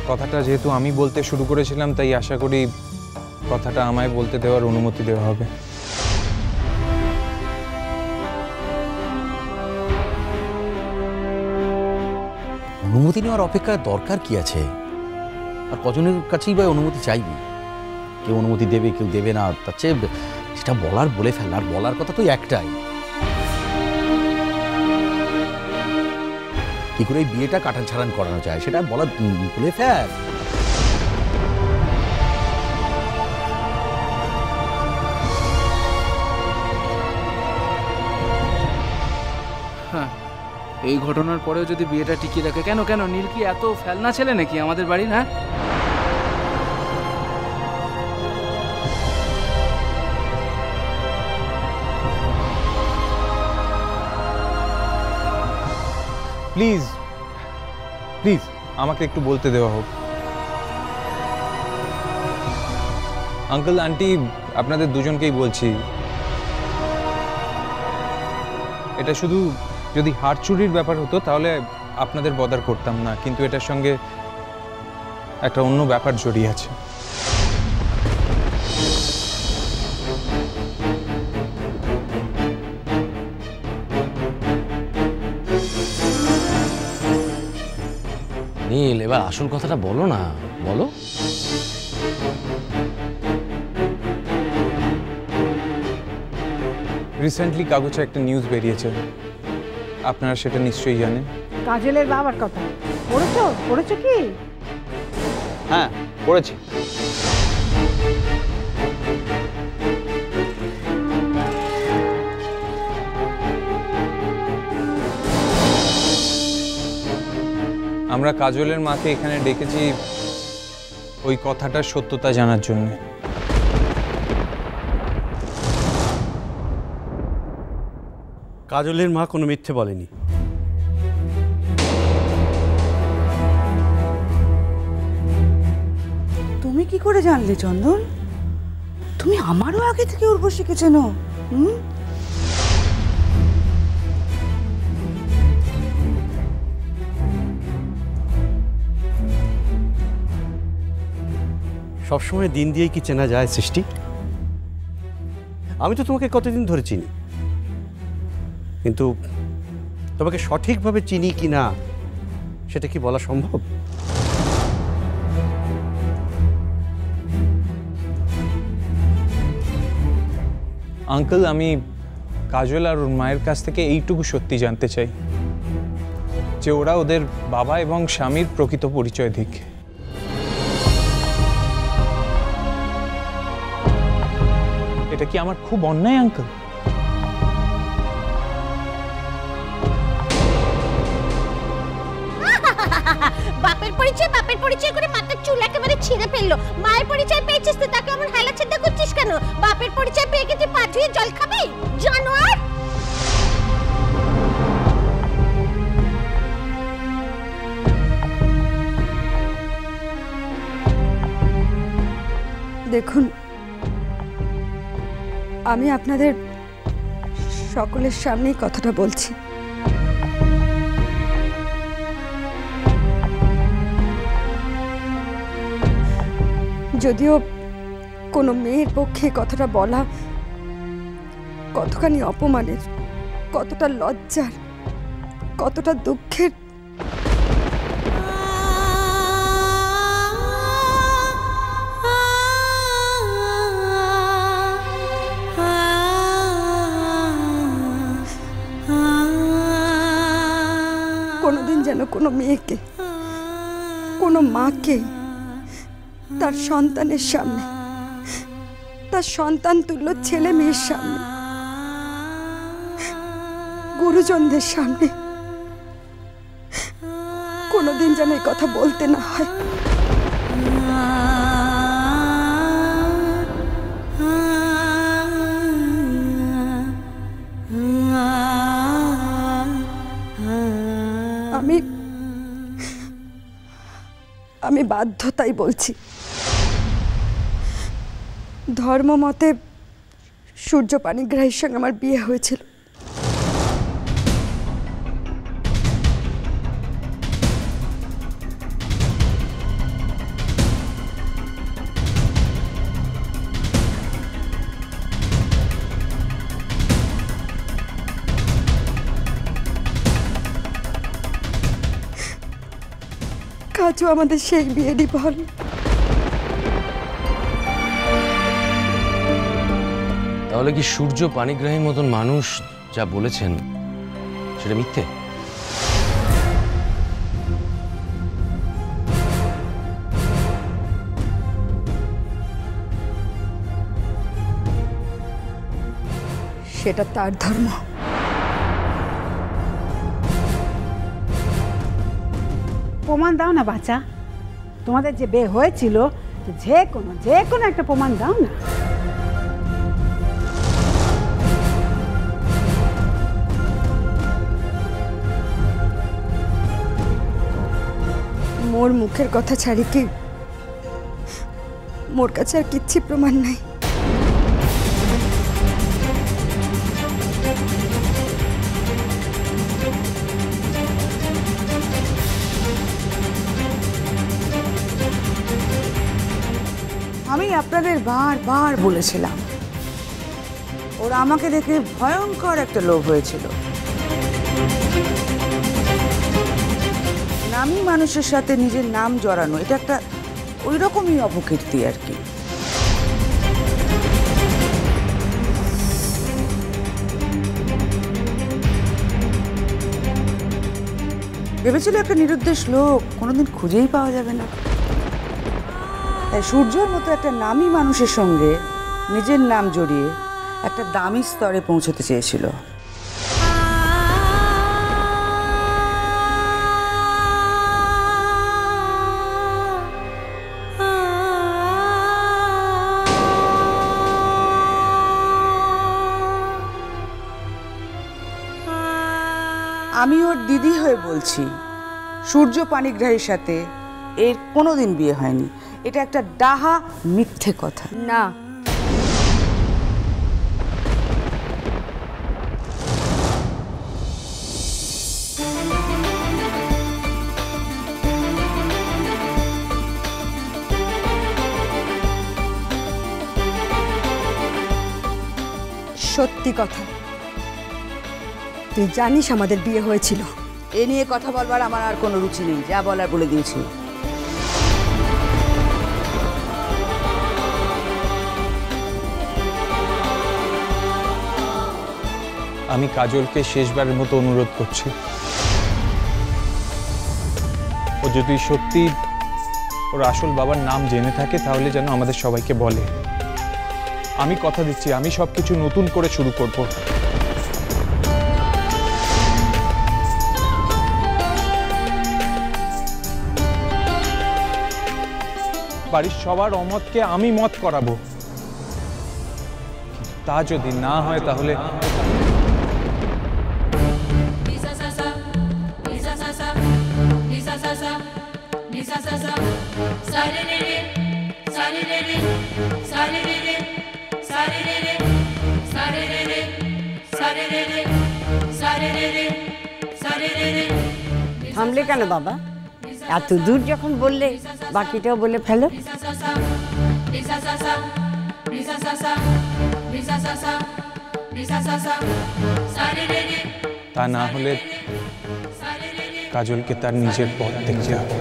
কথাটা যেহেতু আমি বলতে শুরু করেছিলাম, তাই আশা করি কথাটা আমায় বলতে দেওয়ার অনুমতি দেওয়া হবে। অনুমতি নেওয়ার অপেক্ষা দরকার কি আছে? আর কজনের কাছেই বা অনুমতি চাইবি? কেউ অনুমতি দেবে, কেউ দেবে না। তার চেয়ে সেটা বলার বলে ফেল। আর বলার কথা তো একটাই, কি করে এই বিয়েটা কাটান ছাড়ান করানো যায় সেটা বলার বলে ফেল। হ্যাঁ, এই ঘটনার পরেও যদি বিয়েটা টিকিয়ে রাখে, কেন কেন নীল কি এত ফেলনা ছেলে নাকি আমাদের বাড়ি? না প্লিজ প্লিজ আমাকে একটু বলতে দেওয়া হোক। আঙ্কেল আন্টি, আপনাদের দুজনকেই বলছি, এটা শুধু যদি হার চুরির ব্যাপার হতো তাহলে আপনাদের বদার করতাম না, কিন্তু এটার সঙ্গে একটা অন্য ব্যাপার জড়িয়ে আছে। নীল, এবার আসল কথাটা বলো না, বলো। রিসেন্টলি কাগজে একটা নিউজ বেরিয়েছে, আপনারা সেটা নিশ্চয়ই জানেন। কাজলের বাবার কথা পড়েছো? পড়েছো কি? হ্যাঁ, পড়েছি। আমরা কাজলের মাকে এখানে ডেকেছি ওই কথাটার সত্যতা জানার জন্য। কাজলের মা কোনো মিথ্যে বলেনি। তুমি কি করে জানলে চন্দন? তুমি আমারও আগে থেকে উর্বশীকে চেনো? সবসময় দিন দিয়েই কি চেনা যায় সৃষ্টি? আমি তো তোমাকে কতদিন ধরে চিনি, কিন্তু তোমাকে সঠিকভাবে চিনি কি না সেটা কি বলা সম্ভব? আঙ্কেল, আমি কাজল আর ওর মায়ের কাছ থেকে এইটুকু সত্যি জানতে চাই যে ওরা ওদের বাবা এবং স্বামীর প্রকৃত পরিচয় দিক। এটা কি আমার খুব অন্যায় আঙ্কেল? বাপের পরিচয় করে মাথার চুল একেবারে ছিঁড়ে ফেললো। মায়ের পরিচয় পেয়েছিস তো, তাকে আমার হেলা ছেদা করছিস কেন? বাপের পরিচয় পেয়ে গেছি, পা ধুয়ে জল খাবি জানোয়ার? দেখুন, আমি আপনাদের সকলের সামনেই কথাটা বলছি। যদিও কোনো মেয়ের পক্ষে কথাটা বলা কতখানি অপমানের, কতটা লজ্জার, কতটা দুঃখের, কোনোদিন যেন কোনো মেয়েকে, কোনো মাকে তার সন্তানের সামনে, তার সন্তান তুল্য ছেলে মেয়ের সামনে, গুরুজনদের সামনে কোনোদিন যেন এই কথা বলতে না হয়। আমি বাধ্যতাই বলছি, ধর্ম মতে সূর্য পানিগ্রাহীর সঙ্গে আমার বিয়ে হয়েছিল। আজও আমাদের সেই বিয়েরই ফল। তাহলে কি সূর্য পানিগ্রাহীর মতন মানুষ যা বলেছেন সেটা মিথ্যে? সেটা তার ধর্ম। প্রমাণ দাও না বাচ্চা, তোমাদের যে বিয়ে হয়েছিল যে কোনো একটা প্রমাণ দাও না। মোর মুখের কথা ছাড়ি কি মোর কাছে আর কিচ্ছু প্রমাণ নাই। আমি আপনাদের বারবার বলেছিলাম, ওরা আমাকে দেখে ভয়ঙ্কর একটা লোভ হয়েছিল। নামী মানুষের সাথে নিজের নাম জড়ানো, এটা একটা ওই রকমই অপকীর্তি আর কি। ভেবেছিল একটা নিরুদ্দেশ লোক কোনোদিন খুঁজেই পাওয়া যাবে না, তাই সূর্যর মতো একটা নামী মানুষের সঙ্গে নিজের নাম জড়িয়ে একটা দামি স্তরে পৌঁছতে চেয়েছিল। আমি ওর দিদি হয়ে বলছি, সূর্য পানিগ্রাহীর সাথে এর কোনোদিন বিয়ে হয়নি। এটা একটা ডাহা মিথ্যে কথা। না, সত্যি কথা। তুই জানিস আমাদের বিয়ে হয়েছিল। এ নিয়ে কথা বলবার আমার আর কোনো রুচি নেই, যা বলার বলে দিয়েছি। আমি কাজলকে শেষবারের মতো অনুরোধ করছি, ও যদি সত্যি ওর আসল বাবার নাম জেনে থাকে তাহলে যেন আমাদের সবাইকে বলে। আমি কথা দিচ্ছি, আমি সবকিছু নতুন করে শুরু করব। বাড়ির সবার অমতকে আমি মত করাবো। তা যদি না হয় তাহলে থামলে কেন বাবা? এত দূর যখন বললে বাকিটাও বলে ফেলো। তা না হলে কাজলকে তার নিজের পথ দেখতে হবে।